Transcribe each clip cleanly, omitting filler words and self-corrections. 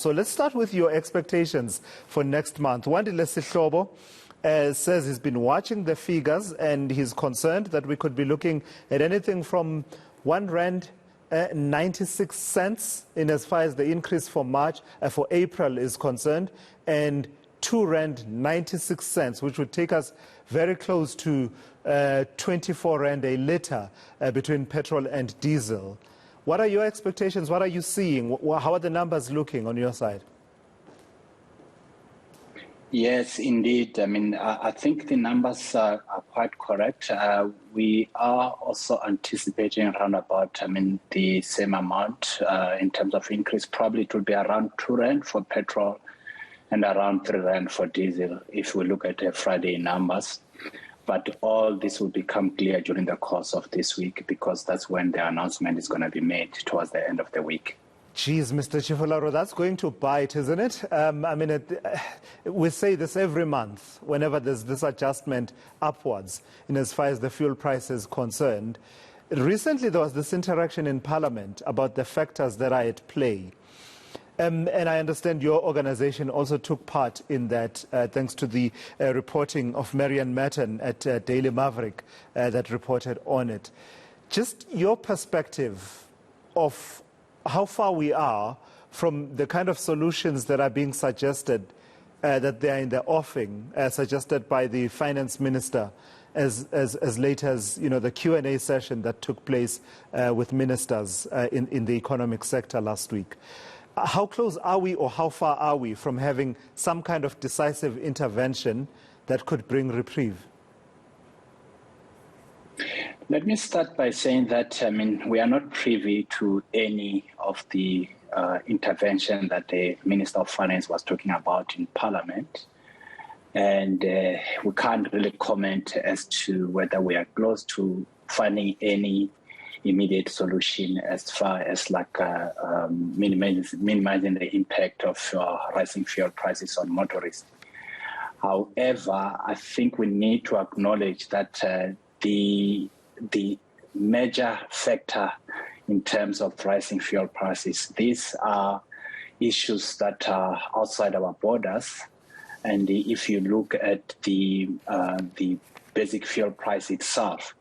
So let's start with your expectations for next month. Wandile Sihlobo says he's been watching the figures and he's concerned that we could be looking at anything from R1.96 in as far as the increase for for April is concerned, and R2.96, which would take us very close to 24 Rand a litre between petrol and diesel. What are your expectations? What are you seeing? How are the numbers looking on your side? Yes, indeed. I mean, I think the numbers are quite correct. We are also anticipating around about, the same amount in terms of increase. Probably it will be around 2 Rand for petrol and around 3 Rand for diesel if we look at the Friday numbers. But all this will become clear during the course of this week because that's when the announcement is going to be made towards the end of the week. Geez, Mr. Tshifularo, that's going to bite, isn't it? We say this every month whenever there's this adjustment upwards in as far as the fuel price is concerned. Recently, there was this interaction in Parliament about the factors that are at play. And I understand your organization also took part in that, thanks to the reporting of Marian Merton at Daily Maverick that reported on it. Just your perspective of how far we are from the kind of solutions that are being suggested, that they are in the offing, suggested by the finance minister, as late as the Q&A session that took place with ministers in the economic sector last week. How close are we, or how far are we from having some kind of decisive intervention that could bring reprieve? Let me start by saying that, we are not privy to any of the intervention that the Minister of Finance was talking about in Parliament. And we can't really comment as to whether we are close to finding any immediate solution as far as minimizing the impact of rising fuel prices on motorists. However, I think we need to acknowledge that the major factor in terms of rising fuel prices, these are issues that are outside our borders. And if you look at the basic fuel price itself,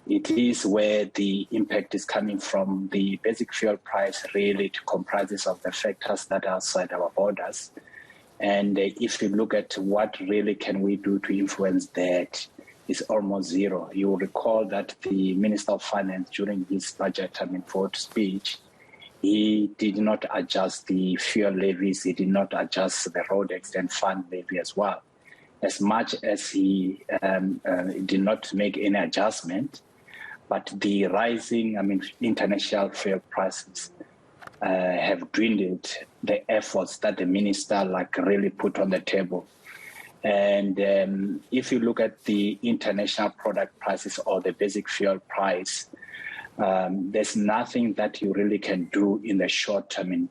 it is where the impact is coming from. The basic fuel price really comprises of the factors that are outside our borders. And if you look at what really can we do to influence that, is almost zero. You will recall that the Minister of Finance during his budget vote speech, he did not adjust the fuel levies. He did not adjust the road accident fund levy as well. As much as he did not make any adjustment, but the rising, international fuel prices have dwindled the efforts that the minister really put on the table. And if you look at the international product prices or the basic fuel price, there's nothing that you really can do in the short term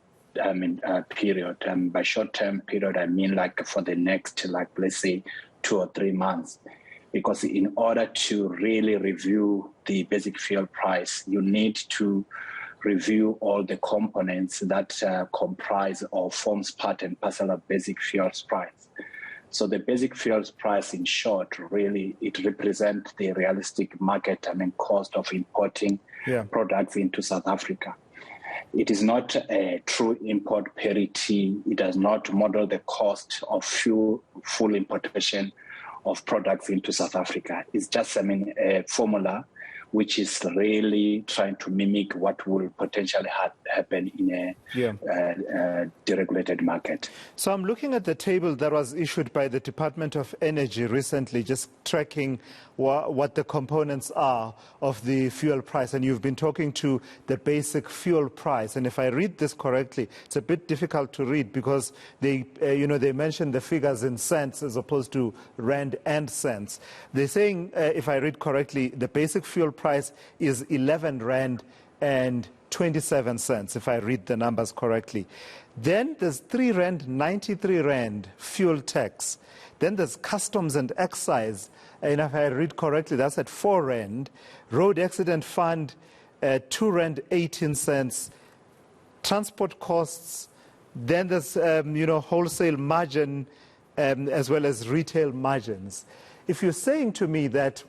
period. By short term period, I mean for the next, let's say 2 or 3 months. Because in order to really review the basic fuel price, you need to review all the components that comprise or forms part and parcel of basic fuels price. So the basic fuels price, in short, really, it represents the realistic market cost of importing products into South Africa. It is not a true import parity. It does not model the cost of full importation of products into South Africa. It's just, a formula which is really trying to mimic what will potentially happen in a deregulated market. So I'm looking at the table that was issued by the Department of Energy recently, just tracking what the components are of the fuel price. And you've been talking to the basic fuel price. And if I read this correctly, it's a bit difficult to read because they mention the figures in cents as opposed to rand and cents. They're saying, if I read correctly, the basic fuel price is 11 Rand and 27 cents, if I read the numbers correctly. Then there's 93 Rand fuel tax. Then there's customs and excise. And if I read correctly, that's at 4 Rand. Road accident fund, 2 Rand 18 cents. Transport costs, Then there's, wholesale margin as well as retail margins. If you're saying to me that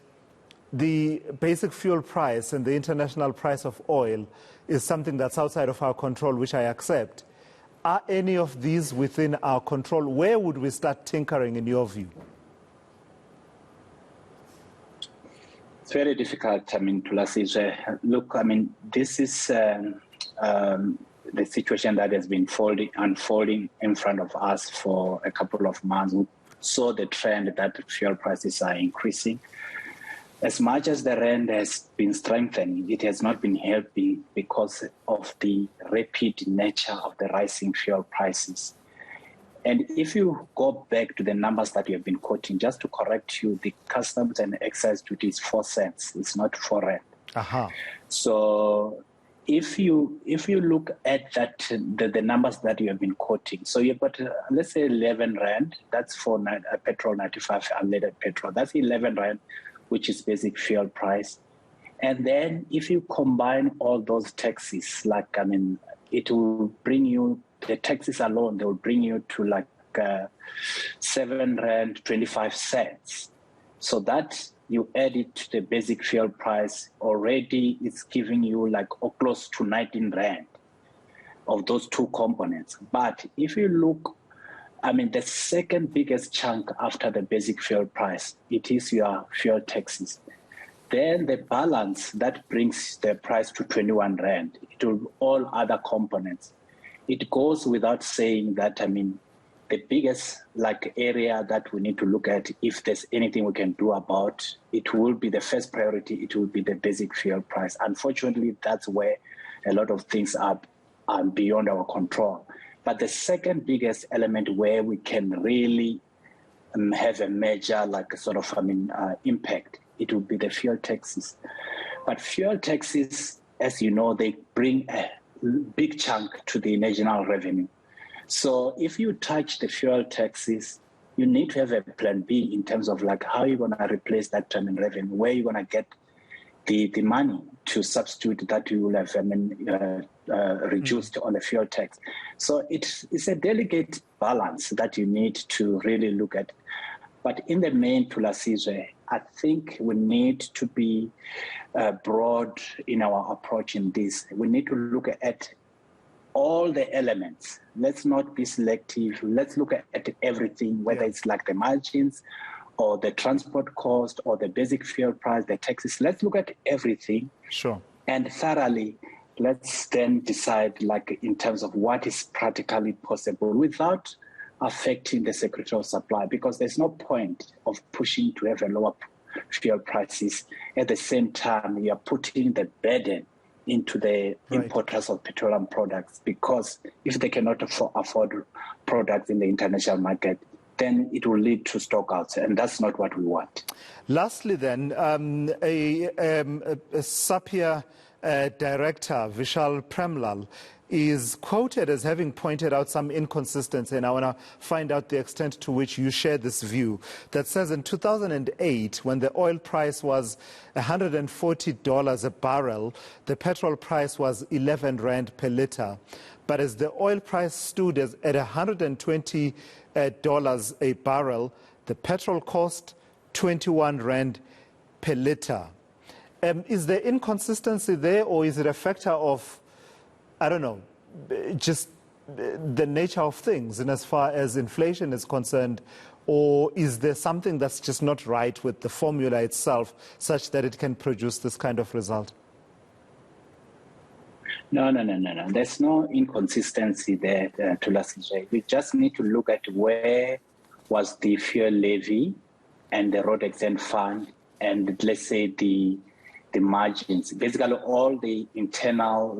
the basic fuel price and the international price of oil is something that's outside of our control, which I accept, are any of these within our control? Where would we start tinkering, in your view? It's very difficult, Thulasizwe. Look, this is the situation that has been unfolding in front of us for a couple of months. We saw the trend that fuel prices are increasing. As much as the rand has been strengthening, it has not been helping because of the rapid nature of the rising fuel prices. And if you go back to the numbers that you have been quoting, just to correct you, the customs and excise duty is 4 cents. It's not 4 rand. Uh-huh. So if you look at that, the numbers that you have been quoting, so you've got, let's say 11 rand, that's for petrol 95 unleaded petrol. That's 11 rand, which is basic fuel price. And then if you combine all those taxes, it will bring you, the taxes alone, they will bring you to 7 rand 25 cents. So that you add it to the basic fuel price, already it's giving you close to 19 rand of those two components. But if you look, the second biggest chunk after the basic fuel price, it is your fuel taxes. Then the balance that brings the price to 21 rand, it will all other components. It goes without saying that, the biggest area that we need to look at, if there's anything we can do about, it will be the first priority, it will be the basic fuel price. Unfortunately, that's where a lot of things are beyond our control. But the second biggest element where we can really have a major impact, it will be the fuel taxes. But fuel taxes, as you know, they bring a big chunk to the national revenue. So if you touch the fuel taxes, you need to have a plan B in terms of how you're going to replace that term in revenue, where you're going to get the money to substitute that you will have reduced on the fuel tax. So it's a delicate balance that you need to really look at. But in the main, Thulasizwe, I think we need to be broad in our approach in this. We need to look at all the elements. Let's not be selective. Let's look at everything, whether it's the margins or the transport cost or the basic fuel price, the taxes. Let's look at everything. Sure. And thoroughly, let's then decide in terms of what is practically possible without affecting the security of supply, because there's no point of pushing to have a lower fuel prices. At the same time, you are putting the burden into the importers of petroleum products, because if they cannot afford products in the international market, then it will lead to stockouts, and that's not what we want. Lastly then, a SAPIA director, Vishal Premlal, is quoted as having pointed out some inconsistency, and I want to find out the extent to which you share this view, that says in 2008, when the oil price was $140 a barrel, the petrol price was 11 rand per litre. But as the oil price stood at $120 a barrel, the petrol cost 21 rand per litre. Is there inconsistency there, or is it a factor of, I don't know, just the nature of things in as far as inflation is concerned, or is there something that's just not right with the formula itself such that it can produce this kind of result? No. There's no inconsistency there, Thulasizwe. We just need to look at where was the fuel levy and the road exempt fund, and let's say the margins, basically all the internal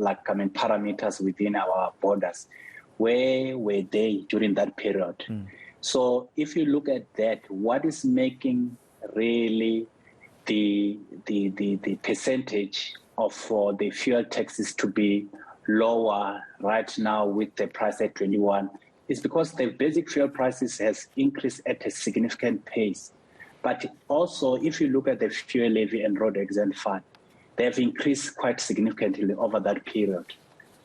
parameters within our borders. Where were they during that period? So if you look at that, what is making really the percentage of the fuel taxes to be lower right now with the price at 21 is because the basic fuel prices has increased at a significant pace. But also, if you look at the fuel levy and road exempt fund, they have increased quite significantly over that period.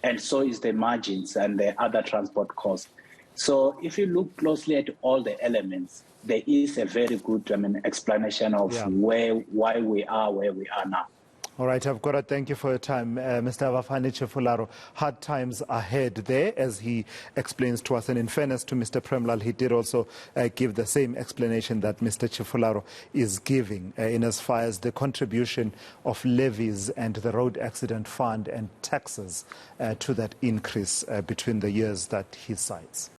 and so is the margins and the other transport costs. So if you look closely at all the elements, there is a very good explanation of why we are where we are now. All right, I've got to thank you for your time, Mr. Avhapfani Tshifularo. Hard times ahead there, as he explains to us. And in fairness to Mr. Premlal, he did also give the same explanation that Mr. Tshifularo is giving in as far as the contribution of levies and the road accident fund and taxes to that increase between the years that he cites.